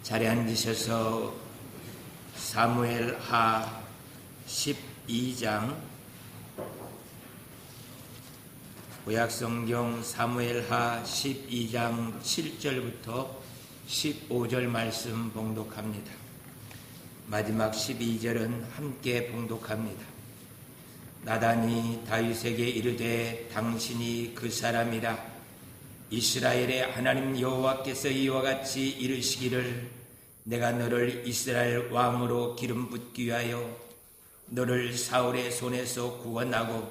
자리에 앉으셔서 사무엘하 12장 구약성경 사무엘하 12장 7절부터 15절 말씀 봉독합니다. 마지막 12절은 함께 봉독합니다. 나단이 다윗에게 이르되 당신이 그 사람이라. 이스라엘의 하나님 여호와께서 이와 같이 이르시기를 내가 너를 이스라엘 왕으로 기름 붓기 위하여 너를 사울의 손에서 구원하고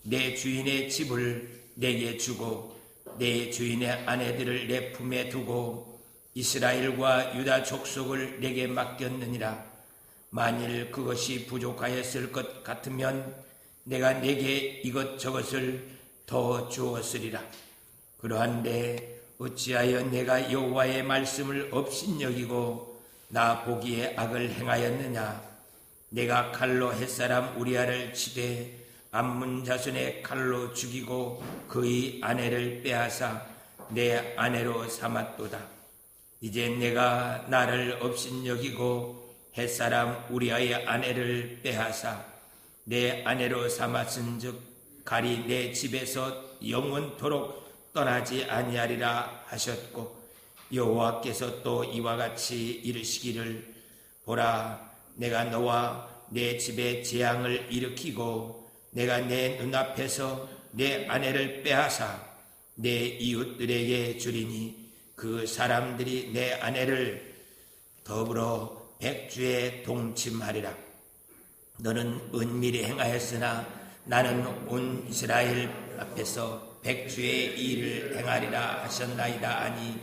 내 주인의 집을 내게 주고 내 주인의 아내들을 내 품에 두고 이스라엘과 유다 족속을 내게 맡겼느니라. 만일 그것이 부족하였을 것 같으면 내가 내게 이것저것을 더 주었으리라. 그러한데 어찌하여 내가 여호와의 말씀을 업신여기고 나 보기에 악을 행하였느냐. 내가 칼로 햇사람 우리아를 치되 암몬 자손의 칼로 죽이고 그의 아내를 빼앗아 내 아내로 삼았도다. 이제 내가 나를 업신여기고 햇사람 우리아의 아내를 빼앗아 내 아내로 삼았은즉 가리 내 집에서 영원토록 떠나지 아니하리라 하셨고, 여호와께서 또 이와 같이 이르시기를 보라, 내가 너와 내 집에 재앙을 일으키고 내가 내 눈앞에서 내 아내를 빼앗아 내 이웃들에게 주리니 그 사람들이 내 아내를 더불어 백주에 동침하리라. 너는 은밀히 행하였으나 나는 온 이스라엘 앞에서 백주의 일을 행하리라 하셨나이다 하니,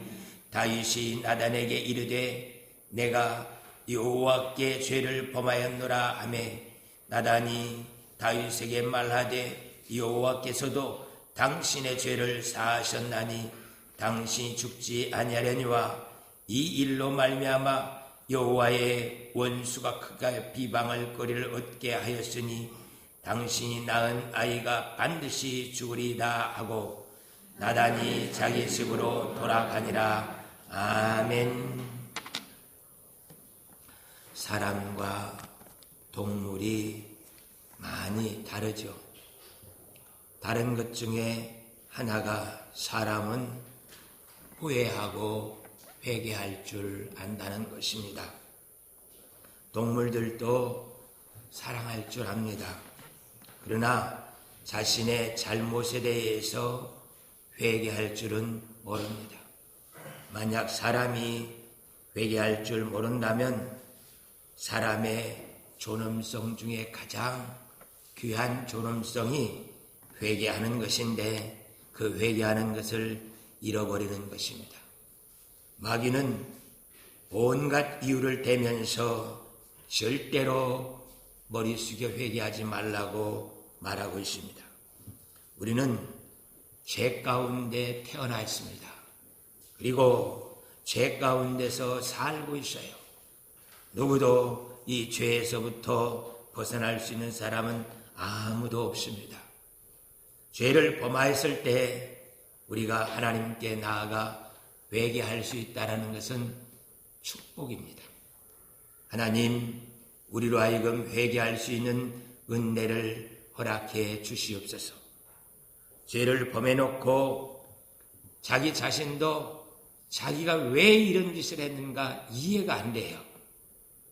다윗이 나단에게 이르되 내가 여호와께 죄를 범하였노라 하매, 나단이 다윗에게 말하되 여호와께서도 당신의 죄를 사하셨나니 당신이 죽지 아니하려니와 이 일로 말미암아 여호와의 원수가 크게 비방할 거리를 얻게 하였으니 당신이 낳은 아이가 반드시 죽으리다 하고 나단이 자기 집으로 돌아가니라. 아멘. 사람과 동물이 많이 다르죠. 다른 것 중에 하나가 사람은 후회하고 회개할 줄 안다는 것입니다. 동물들도 사랑할 줄 압니다. 그러나 자신의 잘못에 대해서 회개할 줄은 모릅니다. 만약 사람이 회개할 줄 모른다면 사람의 존엄성 중에 가장 귀한 존엄성이 회개하는 것인데 그 회개하는 것을 잃어버리는 것입니다. 마귀는 온갖 이유를 대면서 절대로 머리 숙여 회개하지 말라고 말하고 있습니다. 우리는 죄 가운데 태어나 있습니다. 그리고 죄 가운데서 살고 있어요. 누구도 이 죄에서부터 벗어날 수 있는 사람은 아무도 없습니다. 죄를 범하였을 때 우리가 하나님께 나아가 회개할 수 있다는 것은 축복입니다. 하나님, 우리로 하여금 회개할 수 있는 은혜를 허락해 주시옵소서. 죄를 범해놓고 자기 자신도 자기가 왜 이런 짓을 했는가 이해가 안 돼요.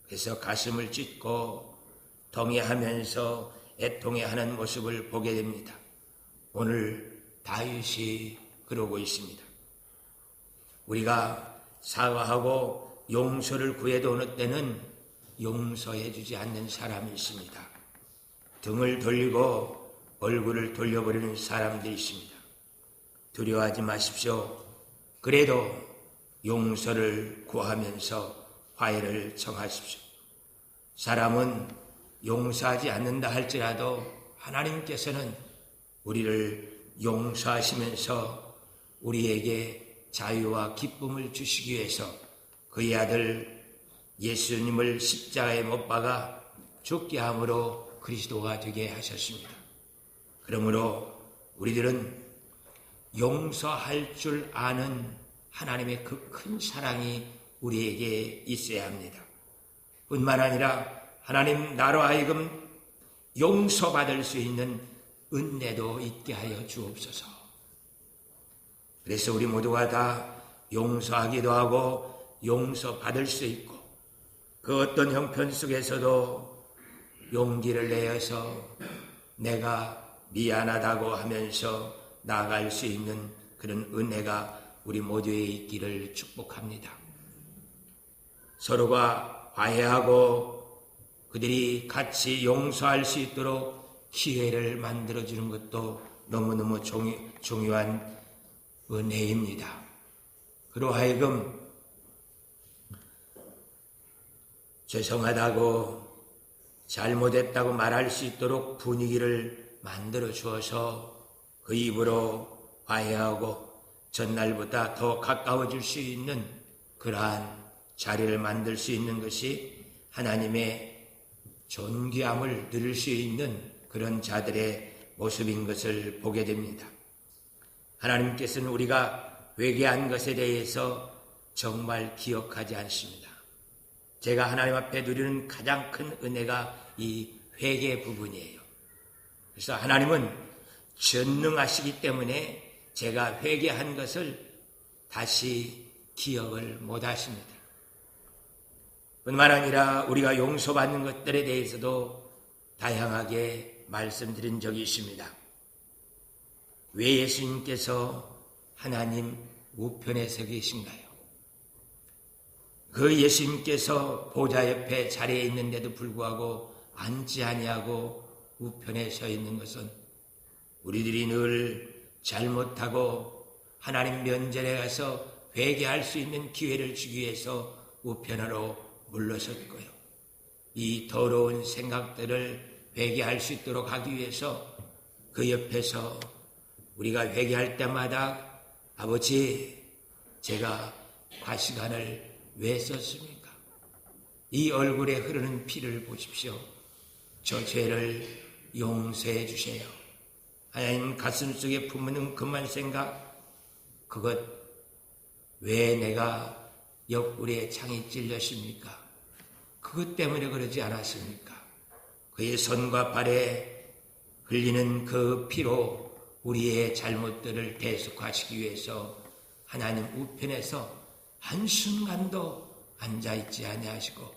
그래서 가슴을 찢고 동의하면서 애통해하는 모습을 보게 됩니다. 오늘 다윗이 그러고 있습니다. 우리가 사과하고 용서를 구해도 어느 때는 용서해 주지 않는 사람이 있습니다. 등을 돌리고 얼굴을 돌려버리는 사람들이 있습니다. 두려워하지 마십시오. 그래도 용서를 구하면서 화해를 청하십시오. 사람은 용서하지 않는다 할지라도 하나님께서는 우리를 용서하시면서 우리에게 자유와 기쁨을 주시기 위해서 그의 아들 예수님을 십자가에 못 박아 죽게 함으로 그리스도가 되게 하셨습니다. 그러므로 우리들은 용서할 줄 아는 하나님의 그 큰 사랑이 우리에게 있어야 합니다. 뿐만 아니라 하나님 나로 하여금 용서받을 수 있는 은혜도 있게 하여 주옵소서. 그래서 우리 모두가 다 용서하기도 하고 용서받을 수 있고 그 어떤 형편 속에서도 용기를 내어서 내가 미안하다고 하면서 나아갈 수 있는 그런 은혜가 우리 모두에 있기를 축복합니다. 서로가 화해하고 그들이 같이 용서할 수 있도록 기회를 만들어주는 것도 너무너무 중요한 은혜입니다. 그로 하여금 죄송하다고 잘못했다고 말할 수 있도록 분위기를 만들어 주어서 그 입으로 화해하고 전날보다 더 가까워질 수 있는 그러한 자리를 만들 수 있는 것이 하나님의 존귀함을 누릴 수 있는 그런 자들의 모습인 것을 보게 됩니다. 하나님께서는 우리가 회개한 것에 대해서 정말 기억하지 않습니다. 제가 하나님 앞에 누리는 가장 큰 은혜가 이 회개 부분이에요. 그래서 하나님은 전능하시기 때문에 제가 회개한 것을 다시 기억을 못 하십니다. 뿐만 아니라 우리가 용서받는 것들에 대해서도 다양하게 말씀드린 적이 있습니다. 왜 예수님께서 하나님 우편에 서 계신가요? 그 예수님께서 보좌 옆에 자리에 있는데도 불구하고 앉지 아니하고 우편에 서 있는 것은 우리들이 늘 잘못하고 하나님 면전에 가서 회개할 수 있는 기회를 주기 위해서 우편으로 물러섰고요. 이 더러운 생각들을 회개할 수 있도록 하기 위해서 그 옆에서 우리가 회개할 때마다 아버지, 제가 과시간을 왜 썼습니까? 이 얼굴에 흐르는 피를 보십시오. 저 죄를 용서해 주세요. 하나님 가슴 속에 품는 그만 생각, 그것 왜 내가 옆구리에 창이 찔렸습니까? 그것 때문에 그러지 않았습니까? 그의 손과 발에 흘리는 그 피로 우리의 잘못들을 대속하시기 위해서 하나님 우편에서 한순간도 앉아있지 아니하시고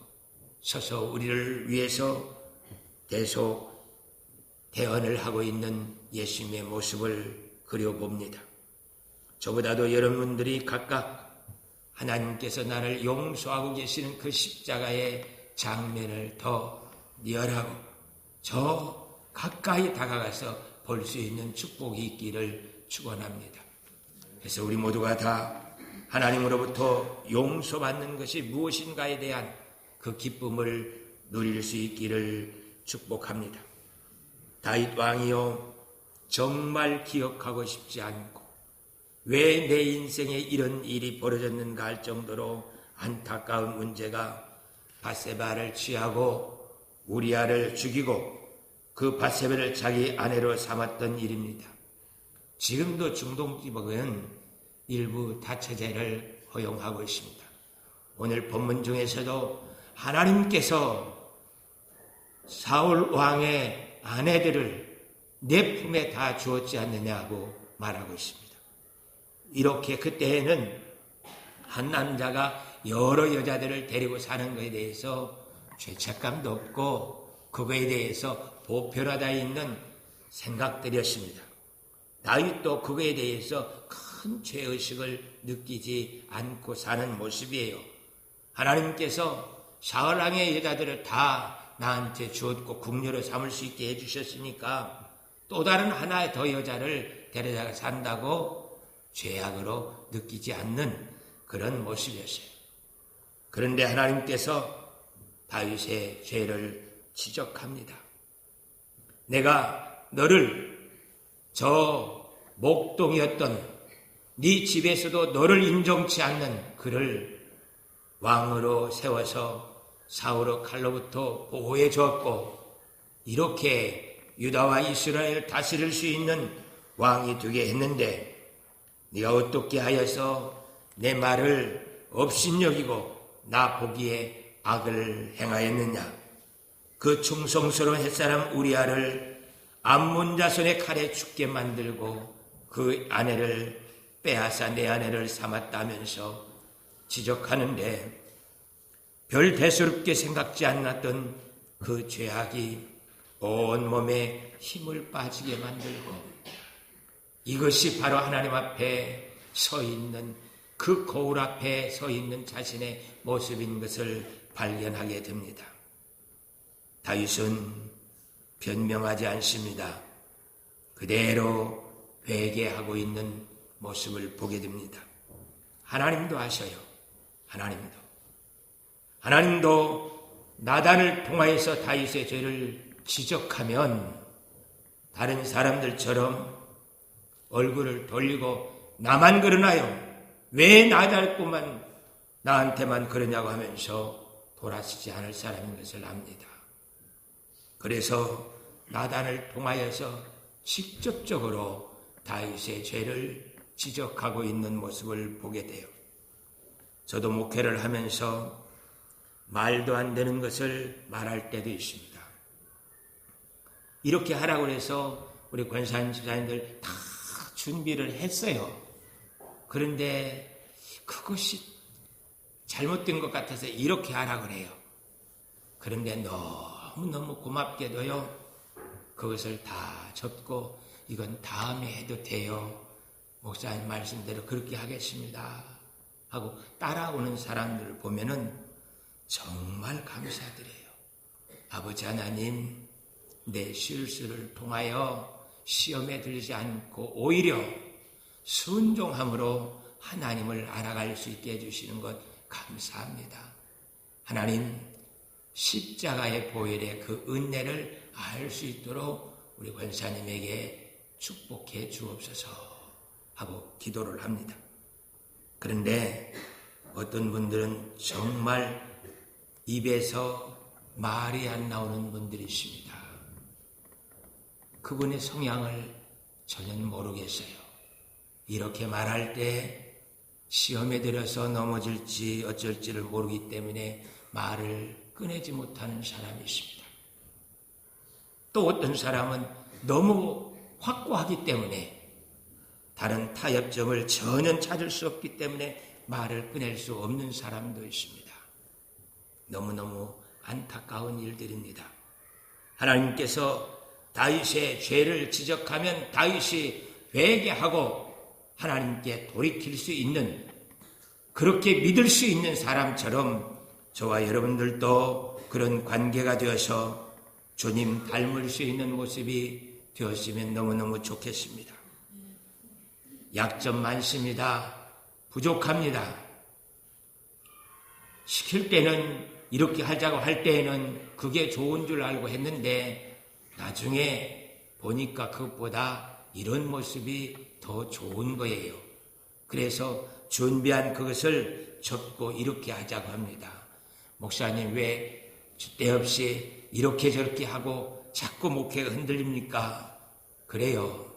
서서 우리를 위해서 대속 대언을 하고 있는 예수님의 모습을 그려봅니다. 저보다도 여러분들이 각각 하나님께서 나를 용서하고 계시는 그 십자가의 장면을 더 리얼하고 저 가까이 다가가서 볼 수 있는 축복이 있기를 축원합니다. 그래서 우리 모두가 다 하나님으로부터 용서받는 것이 무엇인가에 대한 그 기쁨을 누릴 수 있기를 축복합니다. 다윗 왕이요, 정말 기억하고 싶지 않고 왜 내 인생에 이런 일이 벌어졌는가 할 정도로 안타까운 문제가 밧세바를 취하고 우리아를 죽이고 그 밧세바를 자기 아내로 삼았던 일입니다. 지금도 중동 지방은 일부 다처제를 허용하고 있습니다. 오늘 본문 중에서도 하나님께서 사울 왕의 아내들을 내 품에 다 주었지 않느냐고 말하고 있습니다. 이렇게 그때에는 한 남자가 여러 여자들을 데리고 사는 것에 대해서 죄책감도 없고 그거에 대해서 보편화되어 있는 생각들이었습니다. 다윗도 그거에 대해서 큰 죄의식을 느끼지 않고 사는 모습이에요. 하나님께서 사울 왕의 여자들을 다 나한테 주었고 궁녀로 삼을 수 있게 해주셨으니까 또 다른 하나의 더 여자를 데려다 산다고 죄악으로 느끼지 않는 그런 모습이었어요. 그런데 하나님께서 다윗의 죄를 지적합니다. 내가 너를 저 목동이었던 네 집에서도 너를 인정치 않는 그를 왕으로 세워서 사울의 칼로부터 보호해 주었고 이렇게 유다와 이스라엘을 다스릴 수 있는 왕이 되게 했는데 네가 어떻게 하여서 내 말을 업신여기고 나 보기에 악을 행하였느냐? 그 충성스러운 햇사람 우리아를 암몬 자손의 칼에 죽게 만들고 그 아내를 빼앗아 내 아내를 삼았다면서 지적하는데, 별 대수롭게 생각지 않았던 그 죄악이 온 몸에 힘을 빠지게 만들고, 이것이 바로 하나님 앞에 서 있는, 그 거울 앞에 서 있는 자신의 모습인 것을 발견하게 됩니다. 다윗은 변명하지 않습니다. 그대로 회개하고 있는 모습을 보게 됩니다. 하나님도 아셔요. 하나님도 나단을 통하여서 다윗의 죄를 지적하면 다른 사람들처럼 얼굴을 돌리고 나만 그러나요? 왜 나한테만 그러냐고 하면서 돌아서지 않을 사람인 것을 압니다. 그래서 나단을 통하여서 직접적으로 다윗의 죄를 지적하고 있는 모습을 보게 돼요. 저도 목회를 하면서 말도 안 되는 것을 말할 때도 있습니다. 이렇게 하라고 해서 우리 권사님, 집사님들 다 준비를 했어요. 그런데 그것이 잘못된 것 같아서 이렇게 하라고 해요. 그런데 너무너무 고맙게도요, 그것을 다 접고 이건 다음에 해도 돼요. 목사님 말씀대로 그렇게 하겠습니다 하고 따라오는 사람들을 보면은 정말 감사드려요. 아버지 하나님, 내 실수를 통하여 시험에 들지 않고 오히려 순종함으로 하나님을 알아갈 수 있게 해주시는 것 감사합니다. 하나님, 십자가의 보혈의 그 은혜를 알 수 있도록 우리 권사님에게 축복해 주옵소서 하고 기도를 합니다. 그런데 어떤 분들은 정말 입에서 말이 안 나오는 분들이 있습니다. 그분의 성향을 전혀 모르겠어요. 이렇게 말할 때 시험에 들어서 넘어질지 어쩔지를 모르기 때문에 말을 꺼내지 못하는 사람이 있습니다. 또 어떤 사람은 너무 확고하기 때문에 다른 타협점을 전혀 찾을 수 없기 때문에 말을 꺼낼 수 없는 사람도 있습니다. 너무너무 안타까운 일들입니다. 하나님께서 다윗의 죄를 지적하면 다윗이 회개하고 하나님께 돌이킬 수 있는, 그렇게 믿을 수 있는 사람처럼 저와 여러분들도 그런 관계가 되어서 주님 닮을 수 있는 모습이 되었으면 너무너무 좋겠습니다. 약점 많습니다. 부족합니다. 시킬 때는 이렇게 하자고 할 때에는 그게 좋은 줄 알고 했는데 나중에 보니까 그것보다 이런 모습이 더 좋은 거예요. 그래서 준비한 그것을 접고 이렇게 하자고 합니다. 목사님, 왜 때없이 이렇게 저렇게 하고 자꾸 목회가 흔들립니까? 그래요.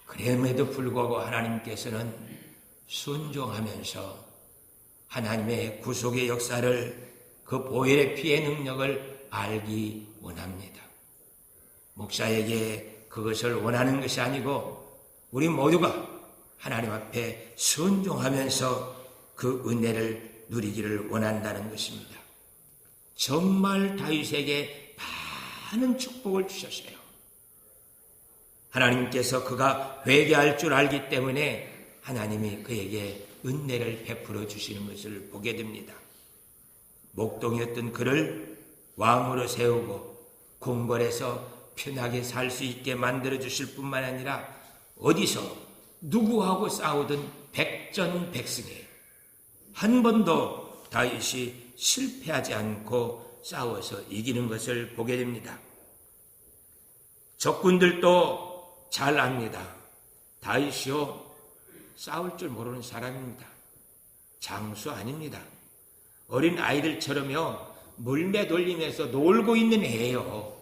그럼에도 불구하고 하나님께서는 순종하면서 하나님의 구속의 역사를, 그 보혈의 피의 능력을 알기 원합니다. 목사에게 그것을 원하는 것이 아니고 우리 모두가 하나님 앞에 순종하면서 그 은혜를 누리기를 원한다는 것입니다. 정말 다윗에게 많은 축복을 주셨어요. 하나님께서 그가 회개할 줄 알기 때문에 하나님이 그에게 은혜를 베풀어 주시는 것을 보게 됩니다. 목동이었던 그를 왕으로 세우고 궁궐에서 편하게 살 수 있게 만들어 주실 뿐만 아니라 어디서 누구하고 싸우든 백전백승에 한 번도 다윗이 실패하지 않고 싸워서 이기는 것을 보게 됩니다. 적군들도 잘 압니다. 다윗이요, 싸울 줄 모르는 사람입니다. 장수 아닙니다. 어린 아이들처럼요, 물매 돌리면서 놀고 있는 애예요.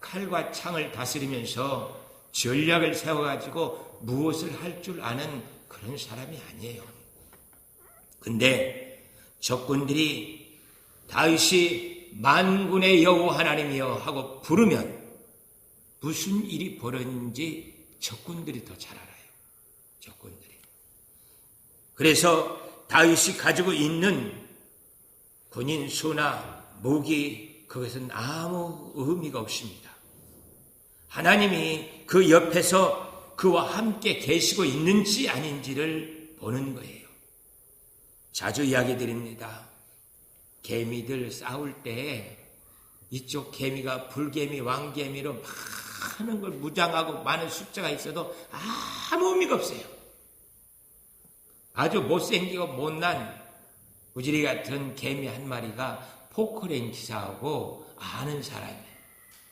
칼과 창을 다스리면서 전략을 세워가지고 무엇을 할 줄 아는 그런 사람이 아니에요. 근데 적군들이 다윗이 만군의 여호와 하나님이여 하고 부르면 무슨 일이 벌어지는지 적군들이 더 잘 알아요. 적군들이. 그래서 다윗이 가지고 있는 군인 수나 무기, 그것은 아무 의미가 없습니다. 하나님이 그 옆에서 그와 함께 계시고 있는지 아닌지를 보는 거예요. 자주 이야기 드립니다. 개미들 싸울 때 이쪽 개미가 불개미, 왕개미로 많은 걸 무장하고 많은 숫자가 있어도 아무 의미가 없어요. 아주 못생기고 못난 우지리 같은 개미 한 마리가 포크레인 기사하고 아는 사람이에요.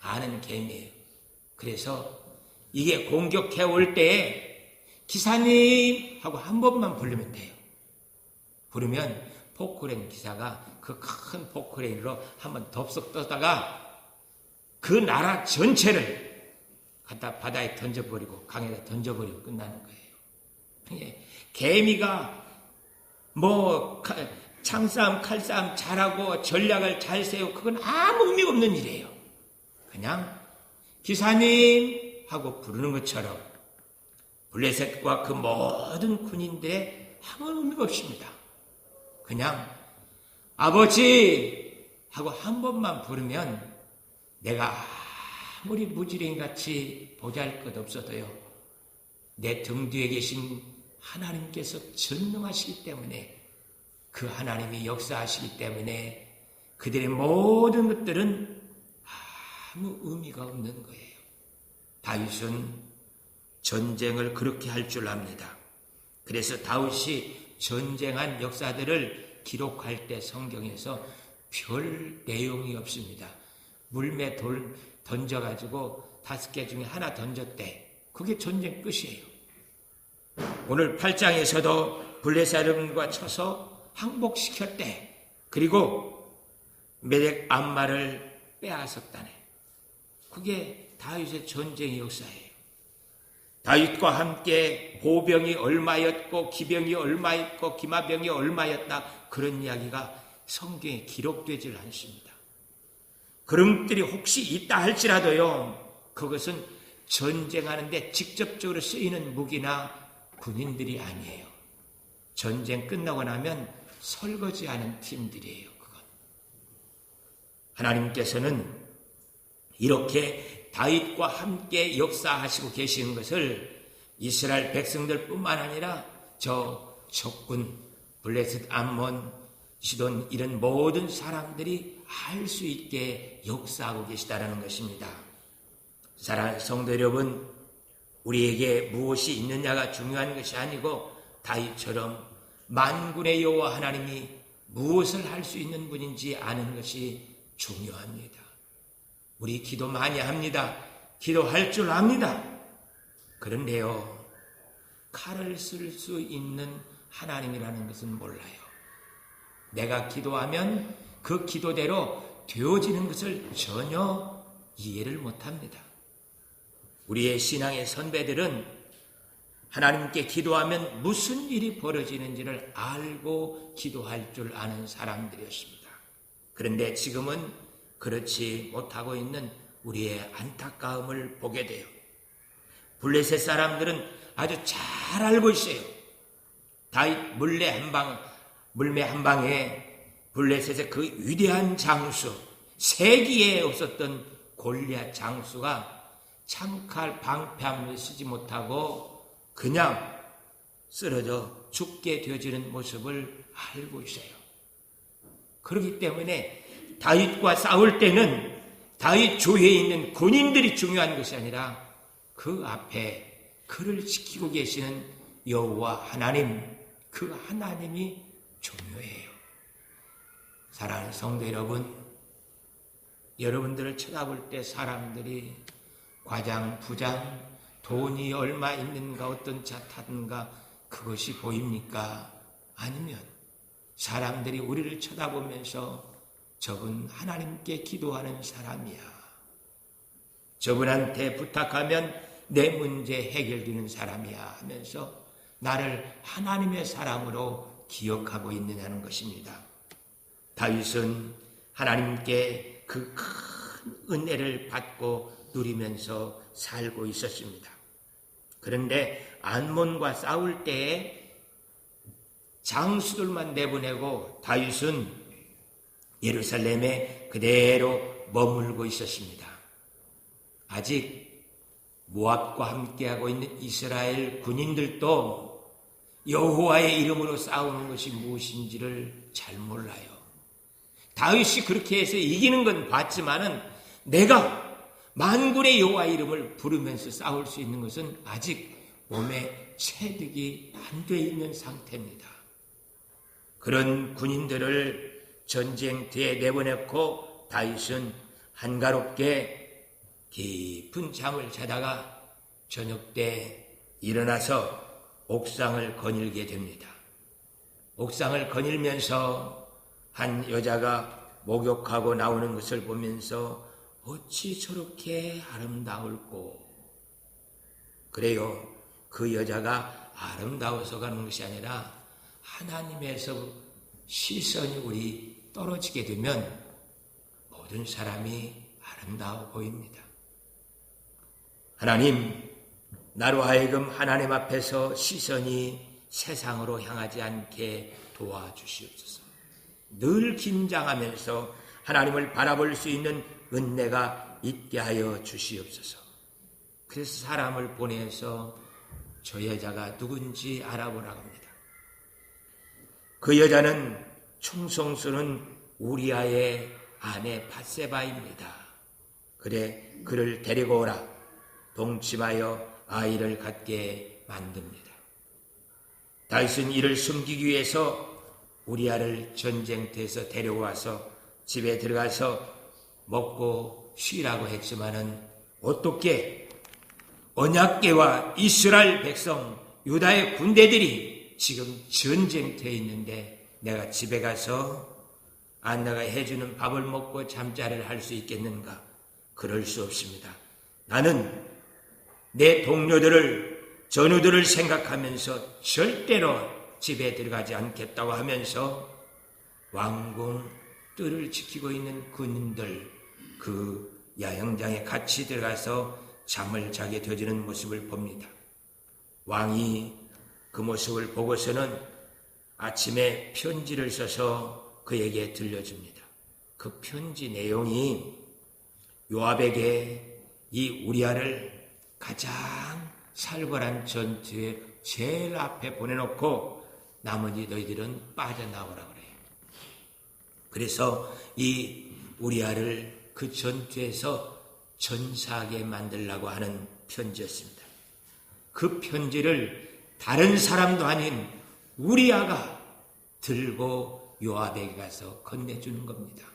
아는 개미예요. 그래서 이게 공격해 올 때 기사님 하고 한 번만 부르면 돼요. 부르면 포크레인 기사가 그 큰 포크레인으로 한번 덥석 떠다가 그 나라 전체를 갖다 바다에 던져버리고 강에다 던져버리고 끝나는 거예요. 개미가 뭐 창싸움 칼싸움 잘하고 전략을 잘 세우고 그건 아무 의미가 없는 일이에요. 그냥 기사님 하고 부르는 것처럼 블레셋과 그 모든 군인들의 아무 의미가 없습니다. 그냥 아버지 하고 한 번만 부르면 내가 아무리 무지랭이같이 보잘것없어도요 내 등 뒤에 계신 하나님께서 전능하시기 때문에 그 하나님이 역사하시기 때문에 그들의 모든 것들은 아무 의미가 없는 거예요. 다윗은 전쟁을 그렇게 할 줄 압니다. 그래서 다윗이 전쟁한 역사들을 기록할 때 성경에서 별 내용이 없습니다. 물매 돌 던져가지고 5개 중에 하나 던졌대. 그게 전쟁 끝이에요. 오늘 8장에서도 블레셋과 쳐서 항복시켰대. 그리고 메렉 암마를 빼앗았다네. 그게 다윗의 전쟁의 역사예요. 다윗과 함께 보병이 얼마였고 기병이 얼마였고 기마병이 얼마였다. 그런 이야기가 성경에 기록되질 않습니다. 그런 것들이 혹시 있다 할지라도요. 그것은 전쟁하는데 직접적으로 쓰이는 무기나 군인들이 아니에요. 전쟁 끝나고 나면 설거지하는 팀들이에요. 그건. 하나님께서는 이렇게 다윗과 함께 역사하시고 계시는 것을 이스라엘 백성들뿐만 아니라 저 적군 블레셋, 암몬, 시돈 이런 모든 사람들이 알 수 있게 역사하고 계시다라는 것입니다. 사랑하는 성도 여러분, 우리에게 무엇이 있느냐가 중요한 것이 아니고 다윗처럼 만군의 여호와 하나님이 무엇을 할 수 있는 분인지 아는 것이 중요합니다. 우리 기도 많이 합니다. 기도할 줄 압니다. 그런데요, 칼을 쓸 수 있는 하나님이라는 것은 몰라요. 내가 기도하면 그 기도대로 되어지는 것을 전혀 이해를 못합니다. 우리의 신앙의 선배들은 하나님께 기도하면 무슨 일이 벌어지는지를 알고 기도할 줄 아는 사람들이었습니다. 그런데 지금은 그렇지 못하고 있는 우리의 안타까움을 보게 돼요. 블레셋 사람들은 아주 잘 알고 있어요. 다윗 물매 한 방에 블레셋의 그 위대한 장수, 세기에 없었던 골리앗 장수가 창칼 방패함을 쓰지 못하고 그냥 쓰러져 죽게 되어지는 모습을 알고 있어요. 그렇기 때문에 다윗과 싸울 때는 다윗 주위에 있는 군인들이 중요한 것이 아니라 그 앞에 그를 지키고 계시는 여호와 하나님, 그 하나님이 중요해요. 사랑하는 성도 여러분, 여러분들을 쳐다볼 때 사람들이 과장, 부장, 돈이 얼마 있는가, 어떤 차 타든가 그것이 보입니까? 아니면 사람들이 우리를 쳐다보면서 저분 하나님께 기도하는 사람이야. 저분한테 부탁하면 내 문제 해결되는 사람이야 하면서 나를 하나님의 사람으로 기억하고 있느냐는 것입니다. 다윗은 하나님께 그 큰 은혜를 받고 누리면서 살고 있었습니다. 그런데 암몬과 싸울 때에 장수들만 내보내고 다윗은 예루살렘에 그대로 머물고 있었습니다. 아직 모압과 함께하고 있는 이스라엘 군인들도 여호와의 이름으로 싸우는 것이 무엇인지를 잘 몰라요. 다윗이 그렇게 해서 이기는 건 봤지만은 내가 만군의 여호와 이름을 부르면서 싸울 수 있는 것은 아직 몸에 체득이 안 돼 있는 상태입니다. 그런 군인들을 전쟁터에 내보냈고 다윗은 한가롭게 깊은 잠을 자다가 저녁 때 일어나서 옥상을 거닐게 됩니다. 옥상을 거닐면서 한 여자가 목욕하고 나오는 것을 보면서 어찌 저렇게 아름다울꼬. 그래요. 그 여자가 아름다워서 가는 것이 아니라 하나님에서 시선이 우리 떨어지게 되면 모든 사람이 아름다워 보입니다. 하나님, 나로 하여금 하나님 앞에서 시선이 세상으로 향하지 않게 도와주시옵소서. 늘 긴장하면서 하나님을 바라볼 수 있는 은혜가 있게 하여 주시옵소서. 그래서 사람을 보내서 저 여자가 누군지 알아보라고 합니다. 그 여자는 충성스러운 우리아의 아내 밧세바입니다. 그래, 그를 데리고 오라. 동침하여 아이를 갖게 만듭니다. 다윗은 이를 숨기기 위해서 우리아를 전쟁터에서 데려와서 집에 들어가서 먹고 쉬라고 했지만은 어떻게 언약궤와 이스라엘 백성, 유다의 군대들이 지금 전쟁터에 있는데 내가 집에 가서 안나가 해주는 밥을 먹고 잠자리를 할 수 있겠는가? 그럴 수 없습니다. 나는 내 동료들을, 전우들을 생각하면서 절대로 집에 들어가지 않겠다고 하면서 왕궁 뜰을 지키고 있는 군인들, 그 야영장에 같이 들어가서 잠을 자게 되어지는 모습을 봅니다. 왕이 그 모습을 보고서는 아침에 편지를 써서 그에게 들려줍니다. 그 편지 내용이 요압에게 이 우리아를 가장 살벌한 전투에 제일 앞에 보내놓고 나머지 너희들은 빠져나오라 그래요. 그래서 이 우리아를 그 전투에서 전사하게 만들려고 하는 편지였습니다. 그 편지를 다른 사람도 아닌 우리아가 들고 요압에게 가서 건네주는 겁니다.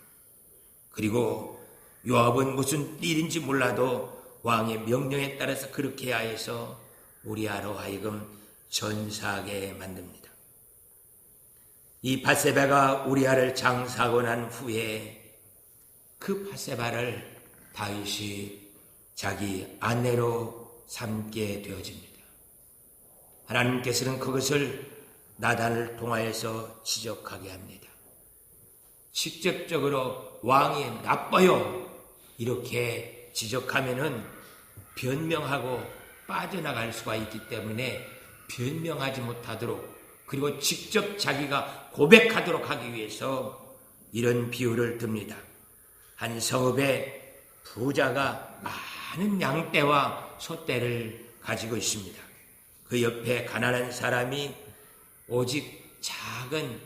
그리고 요압은 무슨 일인지 몰라도 왕의 명령에 따라서 그렇게 하여서 우리아로 하여금 전사하게 만듭니다. 이 밧세바가 우리아를 장사하고 난 후에 그 밧세바를 다윗이 자기 아내로 삼게 되어집니다. 하나님께서는 그것을 나단을 통하여서 지적하게 합니다. 직접적으로 왕이 나빠요 이렇게 지적하면은 변명하고 빠져나갈 수가 있기 때문에 변명하지 못하도록, 그리고 직접 자기가 고백하도록 하기 위해서 이런 비유를 듭니다. 한 성읍에 부자가 많은 양떼와 소떼를 가지고 있습니다. 그 옆에 가난한 사람이 오직 작은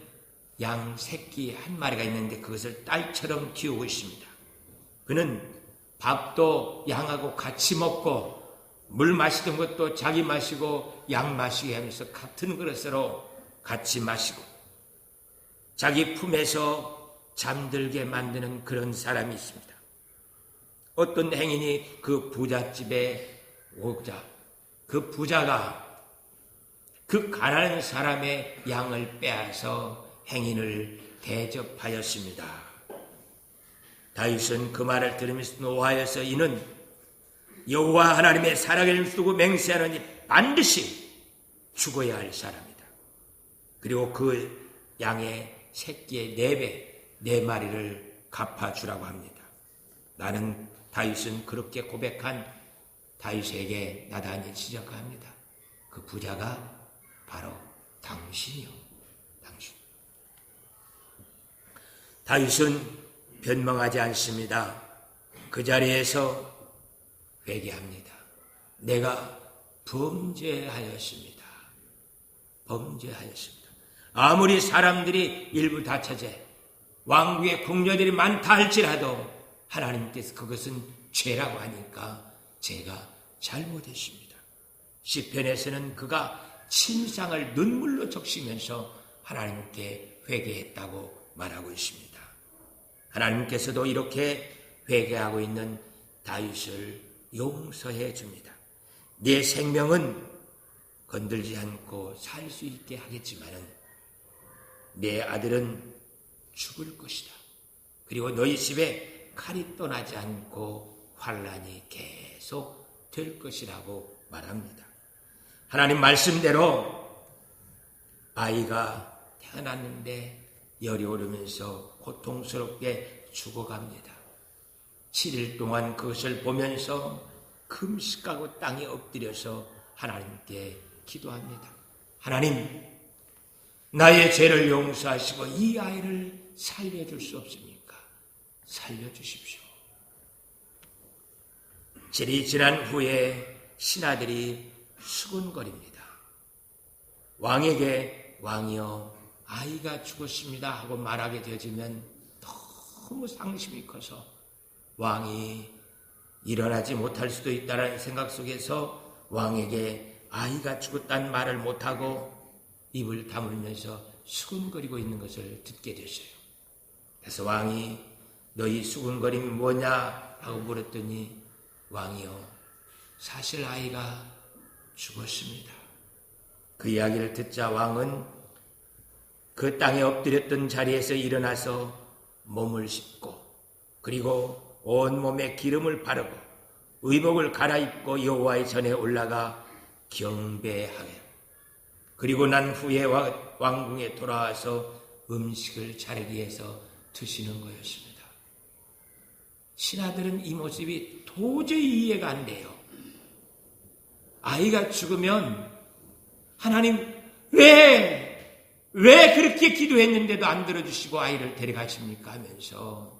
양 새끼 한 마리가 있는데 그것을 딸처럼 키우고 있습니다. 그는 밥도 양하고 같이 먹고 물 마시던 것도 자기 마시고 양 마시게 하면서 같은 그릇으로 같이 마시고 자기 품에서 잠들게 만드는 그런 사람이 있습니다. 어떤 행인이 그 부잣집에 오자 그 부자가 그 가난한 사람의 양을 빼앗아 행인을 대접하였습니다. 다윗은 그 말을 들으면서 노하여서 이는 여호와 하나님의 살아계심을 두고 맹세하노니 반드시 죽어야 할 사람이다. 그리고 그 양의 새끼의 4배 네 마리를 갚아주라고 합니다. 나는 다윗은 그렇게 고백한 다윗에게 나단이 지적합니다. 그 부자가 바로 당신이요. 당신. 다윗은 변명하지 않습니다. 그 자리에서 회개합니다. 내가 범죄하였습니다. 범죄하였습니다. 아무리 사람들이 일부 다처제 왕국의 궁녀들이 많다 할지라도 하나님께서 그것은 죄라고 하니까 제가 잘못했습니다. 시편에서는 그가 침상을 눈물로 적시면서 하나님께 회개했다고 말하고 있습니다. 하나님께서도 이렇게 회개하고 있는 다윗을 용서해 줍니다. 네 생명은 건들지 않고 살 수 있게 하겠지만은 내 아들은 죽을 것이다. 그리고 너희 집에 칼이 떠나지 않고 환란이 계속 될 것이라고 말합니다. 하나님 말씀대로 아이가 태어났는데 열이 오르면서 고통스럽게 죽어갑니다. 7일 동안 그것을 보면서 금식하고 땅에 엎드려서 하나님께 기도합니다. 하나님, 나의 죄를 용서하시고 이 아이를 살려줄 수 없습니까? 살려주십시오. 7일이 지난 후에 신하들이 수군거립니다. 왕에게 왕이여 아이가 죽었습니다 하고 말하게 되어지면 너무 상심이 커서 왕이 일어나지 못할 수도 있다는 생각 속에서 왕에게 아이가 죽었다는 말을 못하고 입을 다물면서 수군거리고 있는 것을 듣게 됐어요. 그래서 왕이 너희 수군거림이 뭐냐 하고 물었더니 왕이요 사실 아이가 죽었습니다. 그 이야기를 듣자 왕은 그 땅에 엎드렸던 자리에서 일어나서 몸을 씻고 그리고 온몸에 기름을 바르고 의복을 갈아입고 여호와의 전에 올라가 경배하게 그리고 난 후에 왕궁에 돌아와서 음식을 차리기 위해서 드시는 거였습니다. 신하들은 이 모습이 도저히 이해가 안 돼요. 아이가 죽으면 하나님 왜 그렇게 기도했는데도 안 들어주시고 아이를 데려가십니까 하면서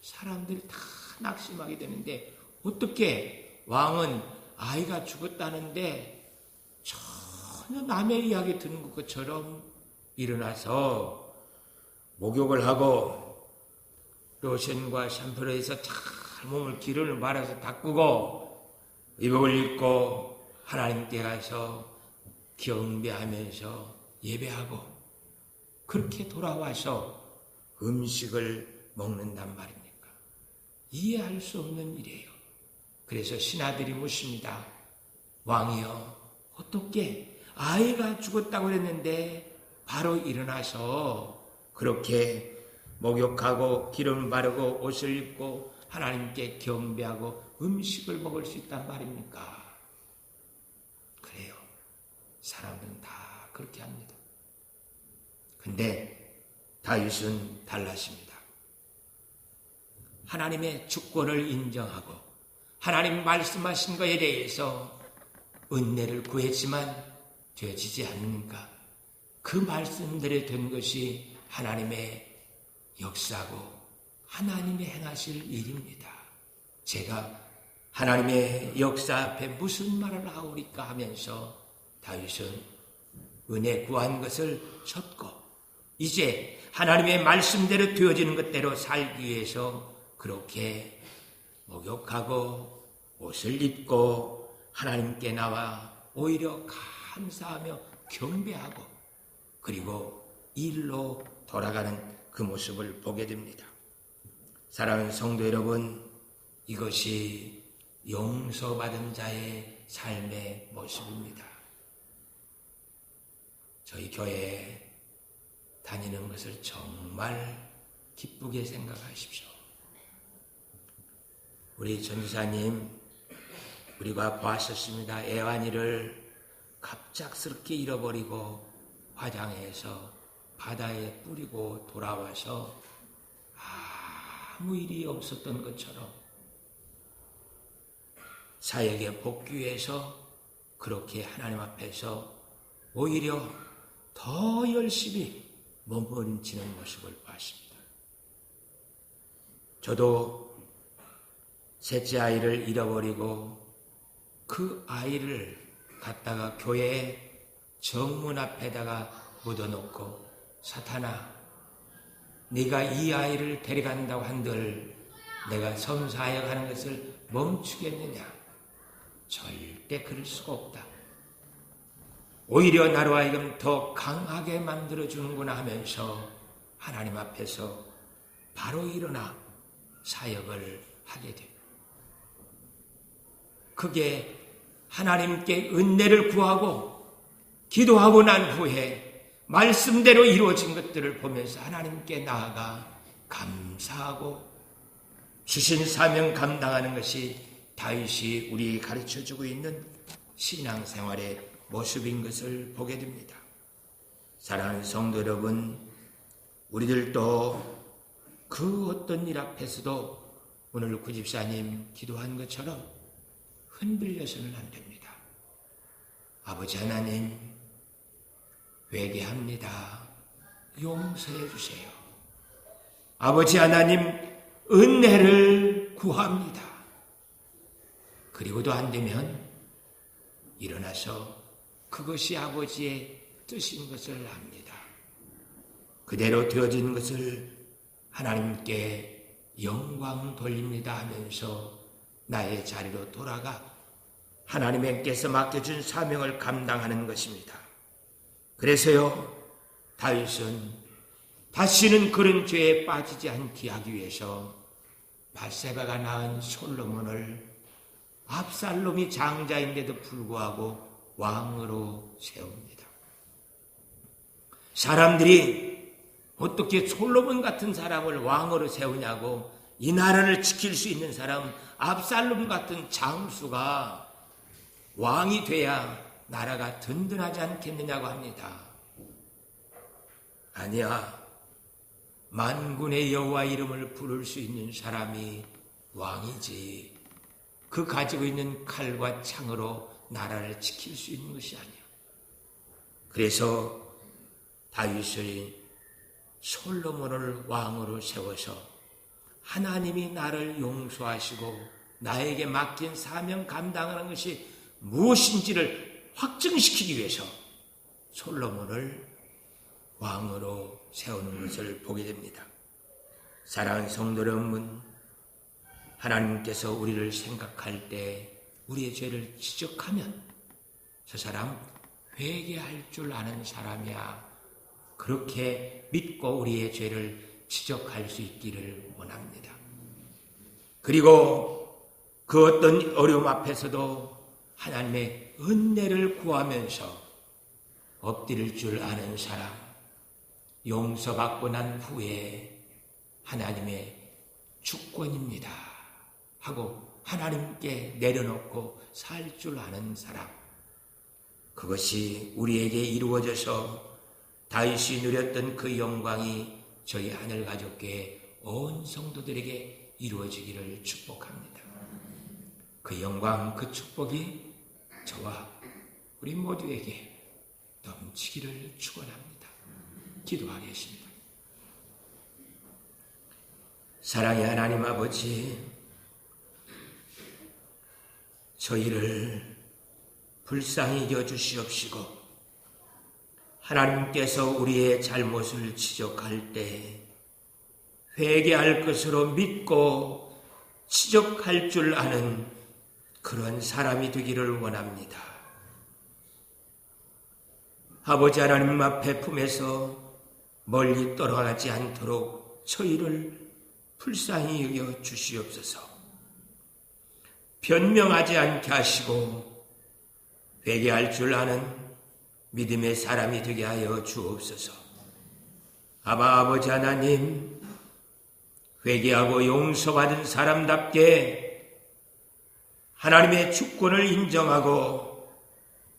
사람들이 다 낙심하게 되는데 어떻게 왕은 아이가 죽었다는데 전혀 남의 이야기 듣는 것처럼 일어나서 목욕을 하고 로션과 샴푸를 해서 잘 몸을 기름을 말아서 닦고 의복을 입고 하나님께 가서 경배하면서 예배하고 그렇게 돌아와서 음식을 먹는단 말입니까? 이해할 수 없는 일이에요. 그래서 신하들이 묻습니다. 왕이여 어떻게 아이가 죽었다고 했는데 바로 일어나서 그렇게 목욕하고 기름 바르고 옷을 입고 하나님께 경배하고 음식을 먹을 수 있단 말입니까? 그래요. 사람들은 다 그렇게 합니다. 근데 다윗은 달랐습니다. 하나님의 주권을 인정하고 하나님 말씀하신 것에 대해서 은혜를 구했지만 되어지지 않으니까 그 말씀대로 된 것이 하나님의 역사고 하나님의 행하실 일입니다. 제가 하나님의 역사 앞에 무슨 말을 하오리까 하면서 다윗은 은혜 구한 것을 접고 이제 하나님의 말씀대로 되어지는 것대로 살기 위해서 그렇게 목욕하고 옷을 입고 하나님께 나와 오히려 감사하며 경배하고 그리고 일로 돌아가는 그 모습을 보게 됩니다. 사랑하는 성도 여러분, 이것이 용서받은 자의 삶의 모습입니다. 저희 교회에 다니는 것을 정말 기쁘게 생각하십시오. 우리 전도사님, 우리가 보았었습니다. 애완이를 갑작스럽게 잃어버리고 화장해서 바다에 뿌리고 돌아와서 아무 일이 없었던 것처럼 사역에 복귀해서 그렇게 하나님 앞에서 오히려 더 열심히 몸부림치는 모습을 봤습니다. 저도 셋째 아이를 잃어버리고 그 아이를 갖다가 교회 정문 앞에다가 묻어놓고 사탄아, 네가 이 아이를 데려간다고 한들 내가 선사역하는 것을 멈추겠느냐? 절대 그럴 수가 없다. 오히려 나로 하여금 더 강하게 만들어주는구나 하면서 하나님 앞에서 바로 일어나 사역을 하게 됩니다. 그게 하나님께 은혜를 구하고 기도하고 난 후에 말씀대로 이루어진 것들을 보면서 하나님께 나아가 감사하고 주신 사명 감당하는 것이 다윗이 우리에게 가르쳐주고 있는 신앙생활의 모습인 것을 보게 됩니다. 사랑하는 성도 여러분, 우리들도 그 어떤 일 앞에서도 오늘 구집사님 기도한 것처럼 흔들려서는 안 됩니다. 아버지 하나님, 회개합니다. 용서해 주세요. 아버지 하나님, 은혜를 구합니다. 그리고도 안 되면 일어나서 그것이 아버지의 뜻인 것을 압니다. 그대로 되어진 것을 하나님께 영광 돌립니다 하면서 나의 자리로 돌아가 하나님께서 맡겨준 사명을 감당하는 것입니다. 그래서요, 다윗은 다시는 그런 죄에 빠지지 않게 하기 위해서 밧세바가 낳은 솔로몬을 압살롬이 장자인데도 불구하고 왕으로 세웁니다. 사람들이 어떻게 솔로몬 같은 사람을 왕으로 세우냐고, 이 나라를 지킬 수 있는 사람 압살롬 같은 장수가 왕이 돼야 나라가 든든하지 않겠느냐고 합니다. 아니야. 만군의 여호와 이름을 부를 수 있는 사람이 왕이지. 그 가지고 있는 칼과 창으로 나라를 지킬 수 있는 것이 아니야. 그래서 다윗이 솔로몬을 왕으로 세워서 하나님이 나를 용서하시고 나에게 맡긴 사명 감당하는 것이 무엇인지를 확증시키기 위해서 솔로몬을 왕으로 세우는 것을 보게 됩니다. 사랑하는 성도 여러분, 하나님께서 우리를 생각할 때 우리의 죄를 지적하면 저 사람 회개할 줄 아는 사람이야, 그렇게 믿고 우리의 죄를 지적할 수 있기를 원합니다. 그리고 그 어떤 어려움 앞에서도 하나님의 은혜를 구하면서 엎드릴 줄 아는 사람, 용서받고 난 후에 하나님의 주권입니다 하고 하나님께 내려놓고 살 줄 아는 사람, 그것이 우리에게 이루어져서 다윗이 누렸던 그 영광이 저희 하늘가족교회 온 성도들에게 이루어지기를 축복합니다. 그 영광, 그 축복이 저와 우리 모두에게 넘치기를 축원합니다. 기도하겠습니다. 사랑의 하나님 아버지, 저희를 불쌍히 여주시옵시고 하나님께서 우리의 잘못을 지적할 때 회개할 것으로 믿고 지적할 줄 아는 그런 사람이 되기를 원합니다. 아버지 하나님 앞에 품에서 멀리 떨어가지 않도록 저희를 불쌍히 여겨 주시옵소서. 변명하지 않게 하시고 회개할 줄 아는 믿음의 사람이 되게 하여 주옵소서. 아버지 하나님, 회개하고 용서받은 사람답게 하나님의 주권을 인정하고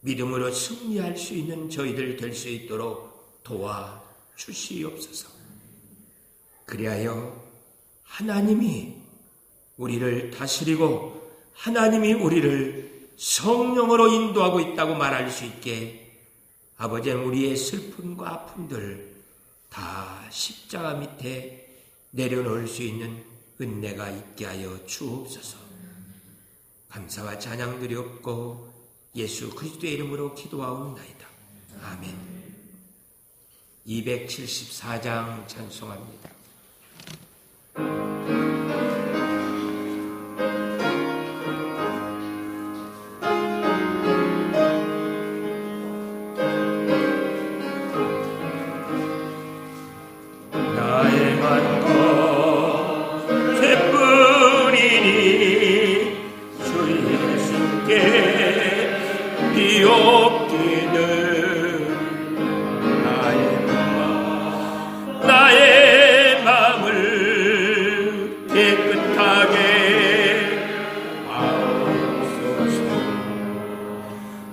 믿음으로 승리할 수 있는 저희들 될 수 있도록 도와주시옵소서. 그리하여 하나님이 우리를 다스리고 하나님이 우리를 성령으로 인도하고 있다고 말할 수 있게 아버지는 우리의 슬픔과 아픔들 다 십자가 밑에 내려놓을 수 있는 은혜가 있게 하여 주옵소서. 감사와 찬양 드리옵고 예수 그리스도의 이름으로 기도하옵나이다. 아멘. 274장 찬송합니다.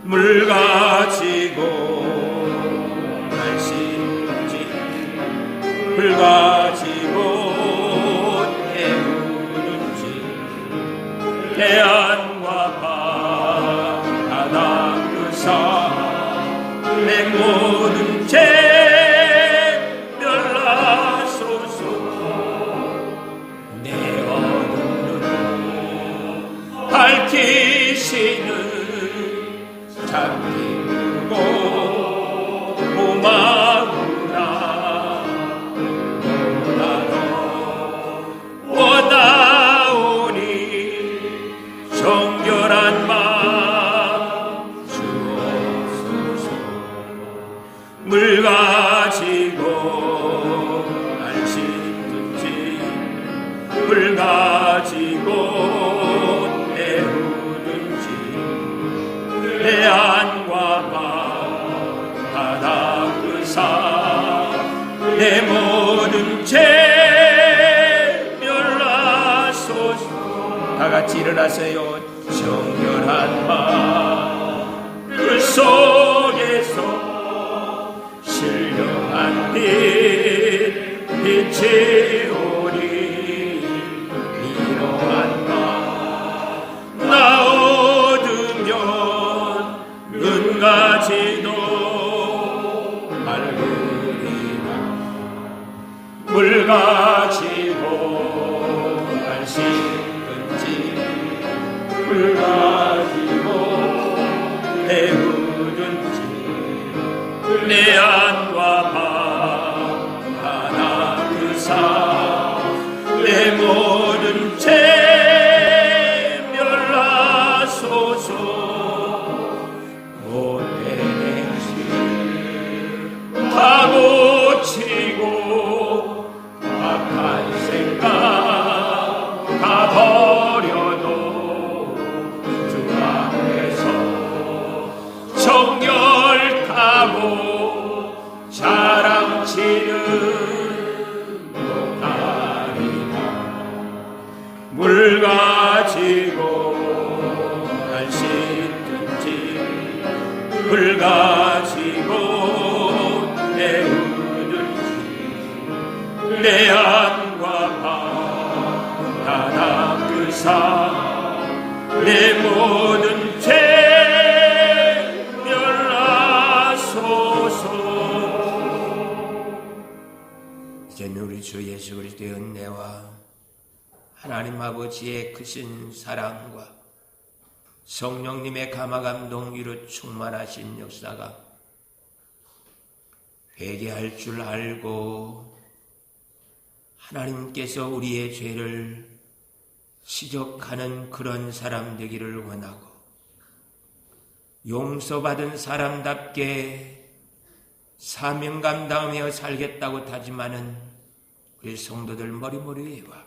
물 가지고 날씨지 불 가지고 태우는지 태안과 바다 그사 내 모든 죄 멸라소서 내 어두운 눈 밝히시는 잠기고 고마우나 너무나도 원하오니 정결한 마음 주옵소서. 물 가지고 날 씻든지 불 가지고 내 안과 바다 그사 내 모든 죄 멸라소서. 다같이 일어나세요. 정결한 마음 그 속에서 신령한 빛 비치오리. 이러한 마음 나 눈 가지도 밝으리라. 물 가지고 날 씻든지 불 가지고 태우든지 내 안과 바다 그사 내 모든 죄 멸라소서. 다 고치고 악한 생각 다 버려도 주 앞에서 정결하고 자랑치는 못하리라. 물 가지고 날 씻든지 불 가지고 내 안과 바다 그사 내 모든 죄 멸라소서. 이제는 우리 주 예수 그리스도의 은혜와 하나님 아버지의 크신 사랑과 성령님의 감화감동 위로 충만하신 역사가 회개할 줄 알고 하나님께서 우리의 죄를 시적하는 그런 사람 되기를 원하고 용서받은 사람답게 사명 감당하며 살겠다고 다짐하는 우리 성도들 머리머리와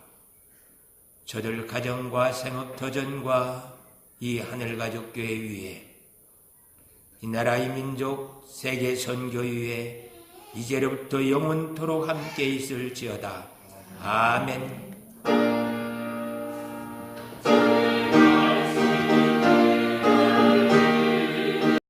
저들 가정과 생업터전과 이 하늘가족교회 위에 이 나라 이 민족 세계 선교 위에 이제로부터 영원토록 함께 있을지어다. 아멘.